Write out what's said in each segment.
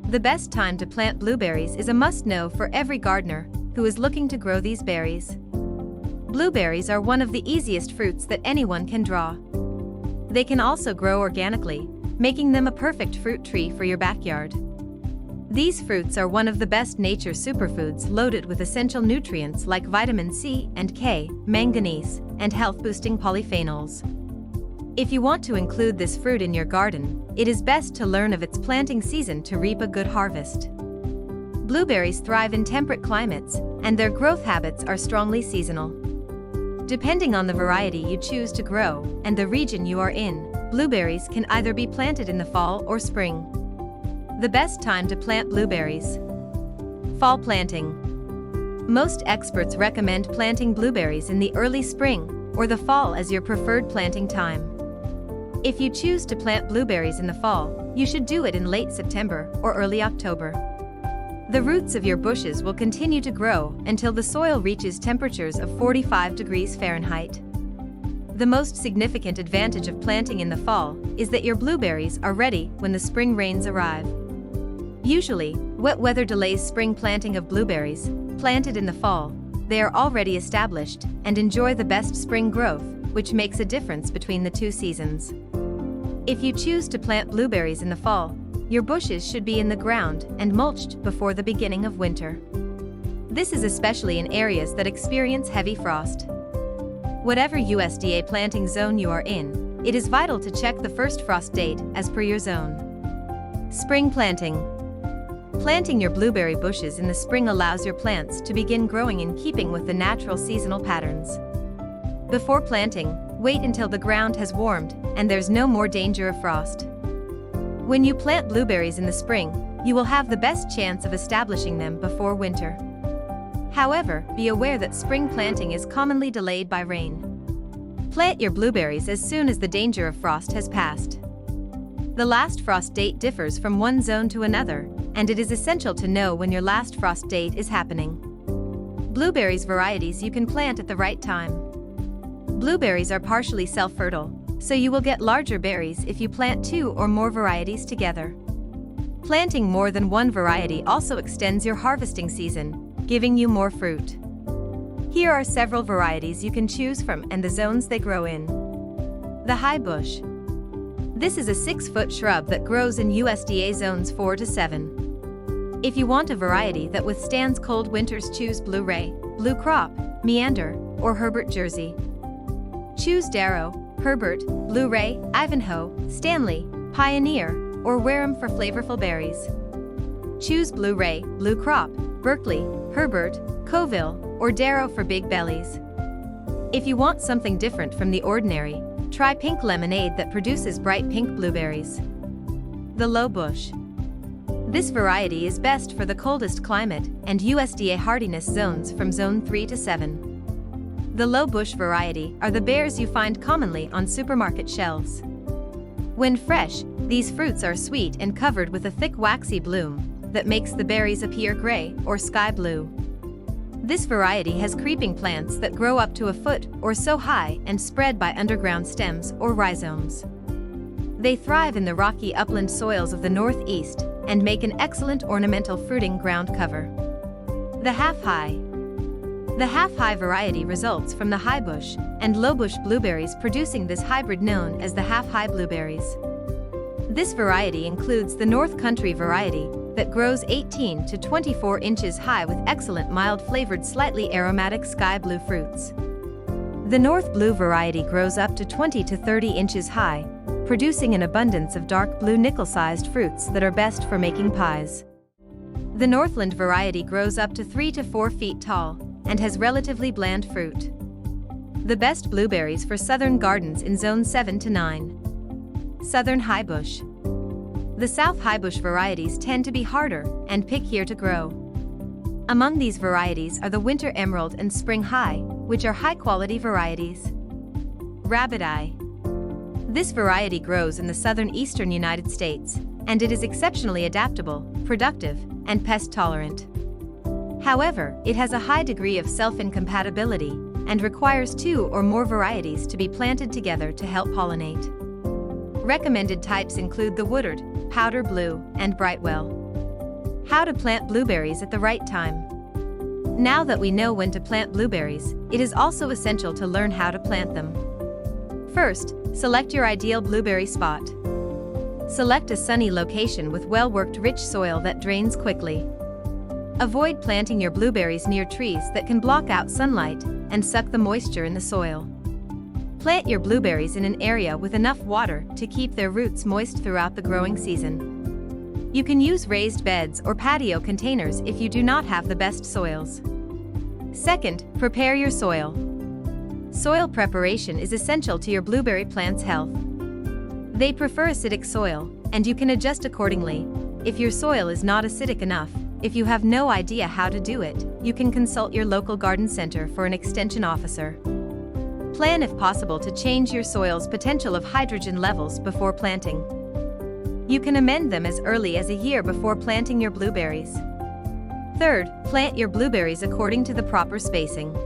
The best time to plant blueberries is a must-know for every gardener who is looking to grow these berries. Blueberries are one of the easiest fruits that anyone can draw. They can also grow organically, making them a perfect fruit tree for your backyard. These fruits are one of the best nature superfoods loaded with essential nutrients like vitamin C and K, manganese, and health-boosting polyphenols. If you want to include this fruit in your garden, it is best to learn of its planting season to reap a good harvest. Blueberries thrive in temperate climates, and their growth habits are strongly seasonal. Depending on the variety you choose to grow and the region you are in, blueberries can either be planted in the fall or spring. The best time to plant blueberries. Fall planting. Most experts recommend planting blueberries in the early spring or the fall as your preferred planting time. If you choose to plant blueberries in the fall, you should do it in late September or early October. The roots of your bushes will continue to grow until the soil reaches temperatures of 45 degrees Fahrenheit. The most significant advantage of planting in the fall is that your blueberries are ready when the spring rains arrive. Usually, wet weather delays spring planting of blueberries. Planted in the fall, they are already established and enjoy the best spring growth, which makes a difference between the two seasons. If you choose to plant blueberries in the fall, your bushes should be in the ground and mulched before the beginning of winter. This is especially in areas that experience heavy frost. Whatever USDA planting zone you are in, it is vital to check the first frost date as per your zone. Spring planting. Planting your blueberry bushes in the spring allows your plants to begin growing in keeping with the natural seasonal patterns. Before planting, wait until the ground has warmed and there's no more danger of frost. When you plant blueberries in the spring, you will have the best chance of establishing them before winter. However, be aware that spring planting is commonly delayed by rain. Plant your blueberries as soon as the danger of frost has passed. The last frost date differs from one zone to another, and it is essential to know when your last frost date is happening. Blueberries varieties you can plant at the right time. Blueberries are partially self-fertile, so you will get larger berries if you plant 2 or more varieties together. Planting more than one variety also extends your harvesting season, giving you more fruit. Here are several varieties you can choose from and the zones they grow in. The high bush. This is a 6-foot shrub that grows in USDA zones 4 to 7. If you want a variety that withstands cold winters, choose Blue Ray, Blue Crop, Meander, or Herbert Jersey. Choose Darrow, Herbert, Blue Ray, Ivanhoe, Stanley, Pioneer, or Wareham for flavorful berries. Choose Blue Ray, Blue Crop, Berkeley, Herbert, Coville, or Darrow for big bellies. If you want something different from the ordinary, try Pink Lemonade that produces bright pink blueberries. The low bush. This variety is best for the coldest climate and USDA hardiness zones from zone 3 to 7. The low bush variety are the bears you find commonly on supermarket shelves. When fresh, these fruits are sweet and covered with a thick waxy bloom that makes the berries appear gray or sky blue. This variety has creeping plants that grow up to a foot or so high and spread by underground stems or rhizomes. They thrive in the rocky upland soils of the northeast and make an excellent ornamental fruiting ground cover. The half-high. The half-high variety results from the high bush and low bush blueberries producing this hybrid known as the half-high blueberries. This variety includes the North Country variety that grows 18 to 24 inches high with excellent mild-flavored slightly aromatic sky blue fruits. The North Blue variety grows up to 20 to 30 inches high, producing an abundance of dark blue nickel-sized fruits that are best for making pies. The Northland variety grows up to 3 to 4 feet tall and has relatively bland fruit. The best blueberries for southern gardens in zone 7 to 9. Southern high bush. The South high bush varieties tend to be harder and pickier to grow. Among these varieties are the Winter Emerald and Spring High, which are high-quality varieties. Rabbit Eye. This variety grows in the southern eastern United States, and it is exceptionally adaptable, productive, and pest-tolerant. However, it has a high degree of self-incompatibility and requires 2 or more varieties to be planted together to help pollinate. Recommended types include the Woodard, Powder Blue, and Brightwell. How to plant blueberries at the right time. Now that we know when to plant blueberries, it is also essential to learn how to plant them. First, select your ideal blueberry spot. Select a sunny location with well-worked rich soil that drains quickly. Avoid planting your blueberries near trees that can block out sunlight and suck the moisture in the soil. Plant your blueberries in an area with enough water to keep their roots moist throughout the growing season. You can use raised beds or patio containers if you do not have the best soils. Second, prepare your soil. Soil preparation is essential to your blueberry plant's health. They prefer acidic soil, and you can adjust accordingly. If your soil is not acidic enough, if you have no idea how to do it, you can consult your local garden center for an extension officer. Plan if possible to change your soil's potential of hydrogen levels before planting. You can amend them as early as a year before planting your blueberries. Third, plant your blueberries according to the proper spacing.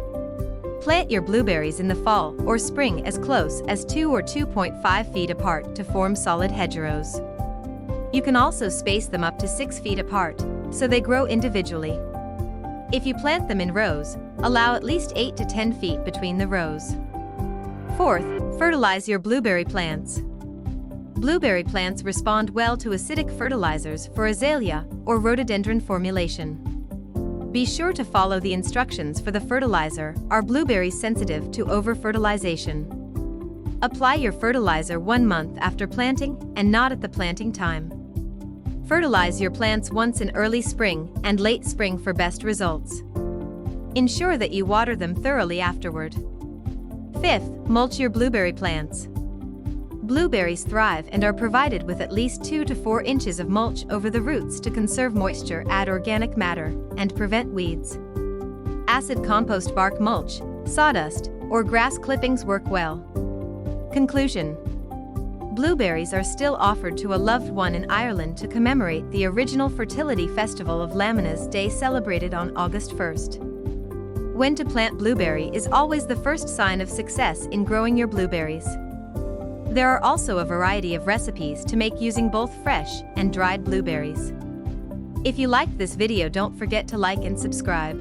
Plant your blueberries in the fall or spring as close as 2 or 2.5 feet apart to form solid hedgerows. You can also space them up to 6 feet apart, so they grow individually. If you plant them in rows, allow at least 8 to 10 feet between the rows. Fourth, fertilize your blueberry plants. Blueberry plants respond well to acidic fertilizers for azalea or rhododendron formulation. Be sure to follow the instructions for the fertilizer. Are blueberries sensitive to over-fertilization? Apply your fertilizer 1 month after planting and not at the planting time. Fertilize your plants once in early spring and late spring for best results. Ensure that you water them thoroughly afterward. Fifth, mulch your blueberry plants. Blueberries thrive and are provided with at least 2 to 4 inches of mulch over the roots to conserve moisture, add organic matter, and prevent weeds. Acid compost, bark mulch, sawdust, or grass clippings work well. Conclusion: blueberries are still offered to a loved one in Ireland to commemorate the original fertility festival of Lamana's Day celebrated on August 1st. When to plant blueberry is always the first sign of success in growing your blueberries. There are also a variety of recipes to make using both fresh and dried blueberries. If you liked this video, don't forget to like and subscribe.